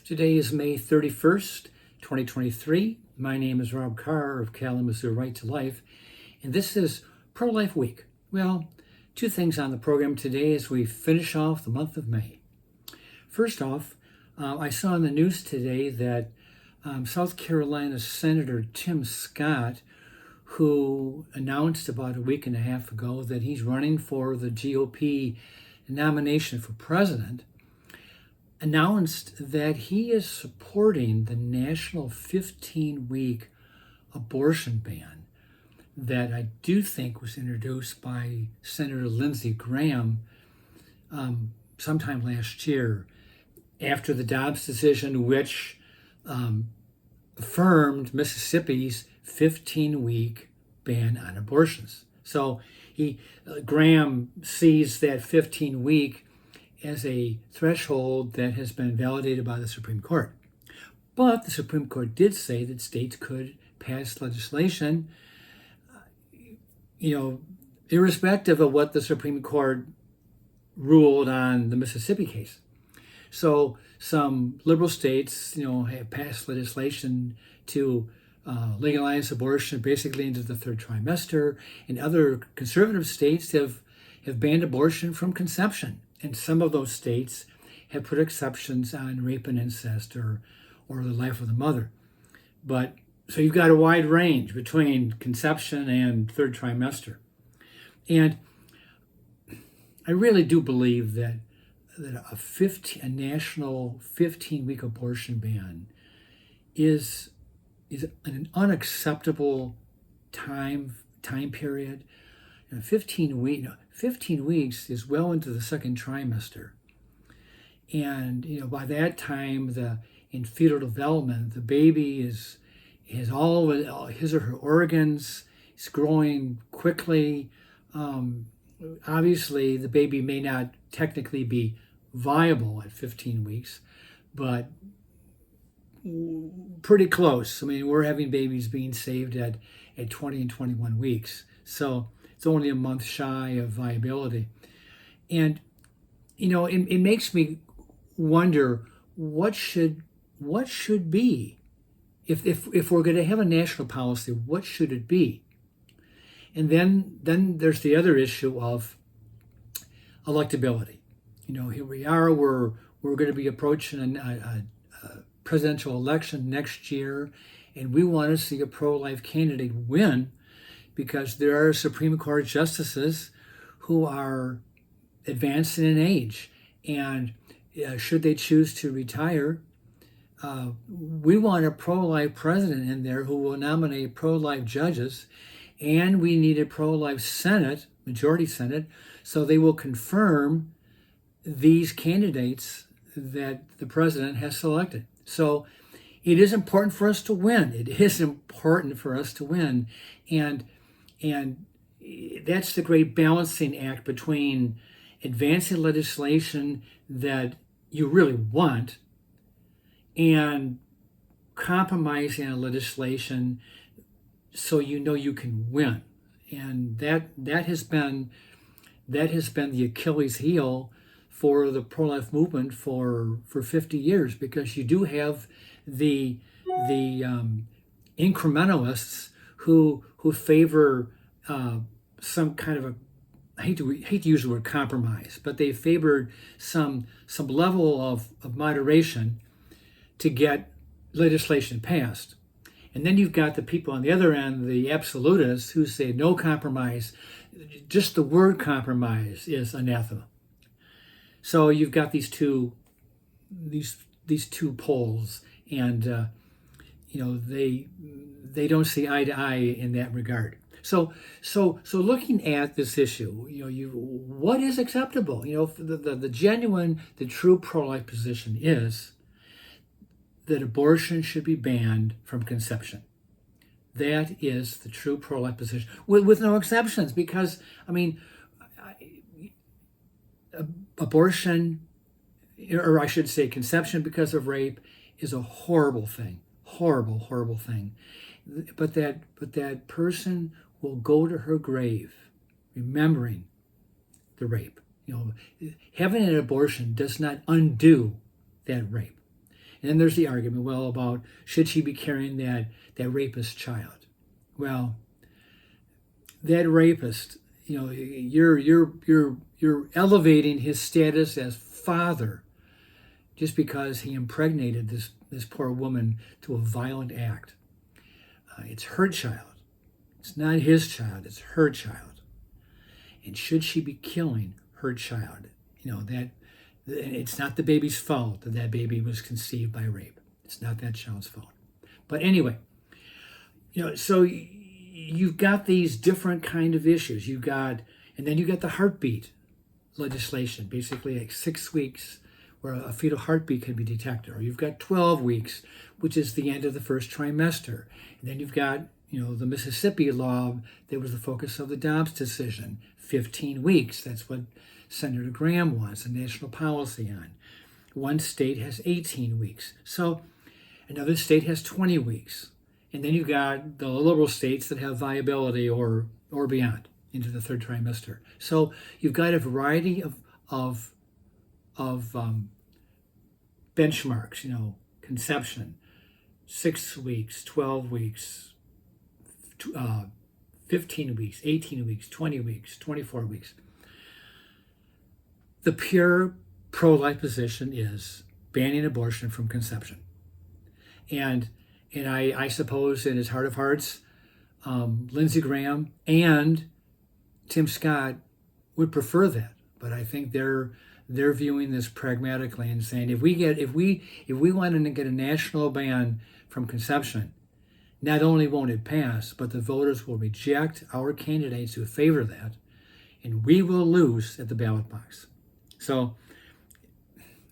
Today is May 31st, 2023. My name is Rob Carr of Kalamazoo Right to Life, and this is Pro-Life Week. Well, two things on the program today as we finish off the month of May. First off, I saw in the news today that South Carolina Senator Tim Scott, who announced about a week and a half ago that he's running for the GOP nomination for president, announced that he is supporting the national 15-week abortion ban that I do think was introduced by Senator Lindsey Graham sometime last year after the Dobbs decision, which affirmed Mississippi's 15-week ban on abortions. So Graham sees that 15-week as a threshold that has been validated by the Supreme Court. But the Supreme Court did say that states could pass legislation, irrespective of what the Supreme Court ruled on the Mississippi case. So some liberal states, have passed legislation to legalize abortion basically into the third trimester, and other conservative states have banned abortion from conception. And some of those states have put exceptions on rape and incest or the life of the mother. But so you've got a wide range between conception and third trimester. And I really do believe that a national 15-week abortion ban is an unacceptable time period. 15 weeks is well into the second trimester. And, by that time, in fetal development, the baby has all his or her organs, it's growing quickly. Obviously, the baby may not technically be viable at 15 weeks, but pretty close. I mean, we're having babies being saved at 20 and 21 weeks. So it's only a month shy of viability. And, it makes me wonder what should be, if we're going to have a national policy, what should it be? And then there's the other issue of electability. Here we are, we're going to be approaching a presidential election next year, and we want to see a pro-life candidate win, because there are Supreme Court justices who are advancing in age. And should they choose to retire, we want a pro-life president in there who will nominate pro-life judges. And we need a pro-life Senate, majority Senate, so they will confirm these candidates that the president has selected. So it is important for us to win. It is important for us to win. And that's the great balancing act between advancing legislation that you really want and compromising on legislation so you can win. And that has been the Achilles heel for the pro-life movement for 50 years, because you do have the incrementalists who favor some kind of I hate to use the word compromise, but they favored some level of moderation to get legislation passed. And then you've got the people on the other end, the absolutists, who say no compromise. Just the word compromise is anathema. So you've got these two poles, and they don't see eye to eye in that regard. So looking at this issue, what is acceptable? The true pro-life position is that abortion should be banned from conception. That is the true pro-life position, with no exceptions, because, abortion, or I should say conception because of rape, is a horrible thing. Horrible thing. But that person will go to her grave remembering the rape. Having an abortion does not undo that rape. And then there's the argument, well, about should she be carrying that rapist child? Well, that rapist, you're elevating his status as father just because he impregnated this poor woman to a violent act. It's her child. It's not his child. It's her child. And should she be killing her child? That it's not the baby's fault that baby was conceived by rape. It's not that child's fault. But anyway, so you've got these different kind of issues. And then you got the heartbeat legislation, basically like 6 weeks where a fetal heartbeat can be detected, or you've got 12 weeks, which is the end of the first trimester. And then you've got, the Mississippi law that was the focus of the Dobbs decision, 15 weeks. That's what Senator Graham wants a national policy on. One state has 18 weeks. So another state has 20 weeks. And then you've got the liberal states that have viability or beyond into the third trimester. So you've got a variety of benchmarks, conception, 6 weeks, 12 weeks, 15 weeks, 18 weeks, 20 weeks, 24 weeks. The pure pro-life position is banning abortion from conception. And I suppose in his heart of hearts, Lindsey Graham and Tim Scott would prefer that. But I think they're viewing this pragmatically and saying if we want to get a national ban from conception, not only won't it pass, but the voters will reject our candidates who favor that, and we will lose at the ballot box. So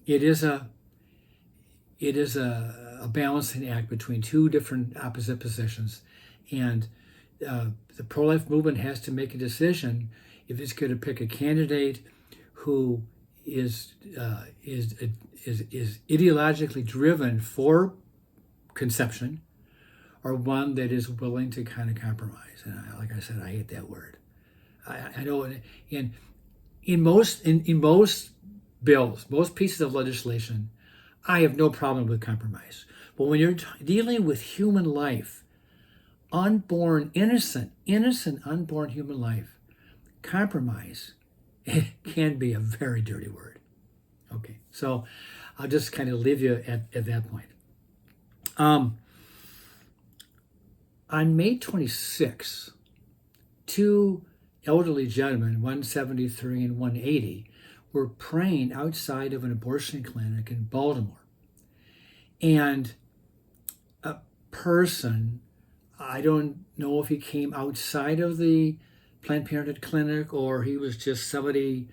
it is a balancing act between two different opposite positions, and the pro-life movement has to make a decision if it's going to pick a candidate who is ideologically driven for conception, or one that is willing to kind of compromise. And like I said, I hate that word. I know in most bills, most pieces of legislation, I have no problem with compromise. But when you're dealing with human life, unborn, innocent unborn human life, compromise can be a very dirty word. Okay, so I'll just kind of leave you at that point. On May 26, two elderly gentlemen, 173 and 180, were praying outside of an abortion clinic in Baltimore. And a person, I don't know if he came outside of the Planned Parenthood clinic or he was just somebody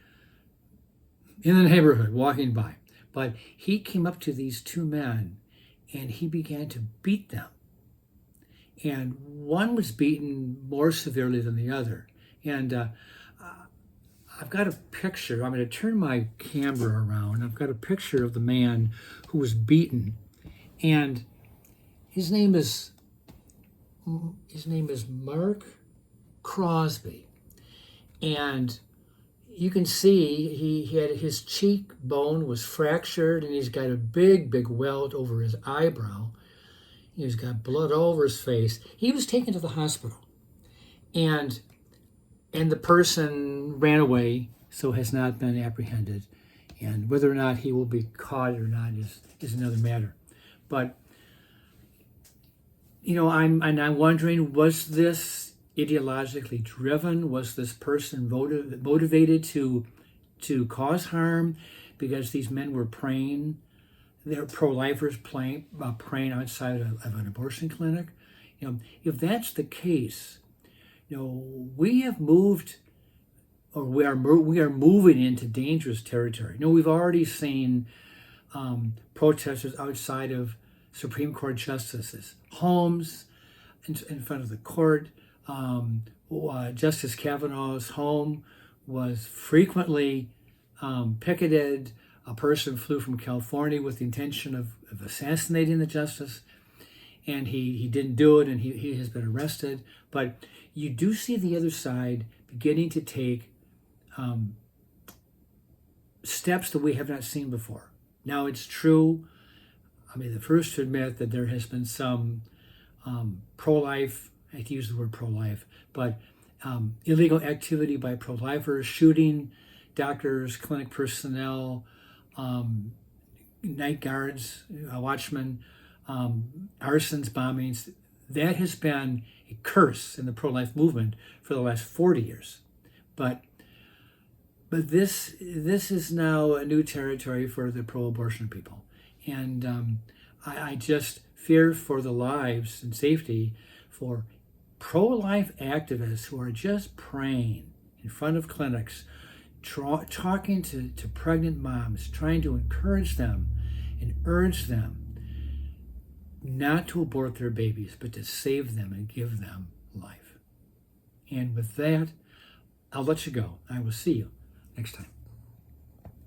in the neighborhood walking by, but he came up to these two men and he began to beat them. And one was beaten more severely than the other. And I've got a picture. I'm going to turn my camera around. I've got a picture of the man who was beaten. And his name is Mark Crosby. And you can see he had his cheekbone was fractured, and he's got a big welt over his eyebrow. He's got blood all over his face. He was taken to the hospital, and the person ran away, so has not been apprehended. And whether or not he will be caught or not is another matter. But I'm wondering, was this ideologically driven? Was this person motivated to cause harm because these men were praying? They're pro-lifers praying outside of an abortion clinic. If that's the case, we have moved, or we are moving into dangerous territory. We've already seen protesters outside of Supreme Court justices' homes, in front of the court. Justice Kavanaugh's home was frequently picketed. A person flew from California with the intention of assassinating the justice, and he didn't do it, and he has been arrested. But you do see the other side beginning to take steps that we have not seen before. Now, it's true, I mean, the first to admit that there has been some pro-life, I hate to use the word pro-life, but illegal activity by pro-lifers, shooting doctors, clinic personnel, night guards, watchmen, arsons, bombings. That has been a curse in the pro-life movement for the last 40 years. But this is now a new territory for the pro-abortion people. And I just fear for the lives and safety for pro-life activists who are just praying in front of clinics, talking to pregnant moms, trying to encourage them and urge them not to abort their babies, but to save them and give them life. And with that, I'll let you go. I will see you next time.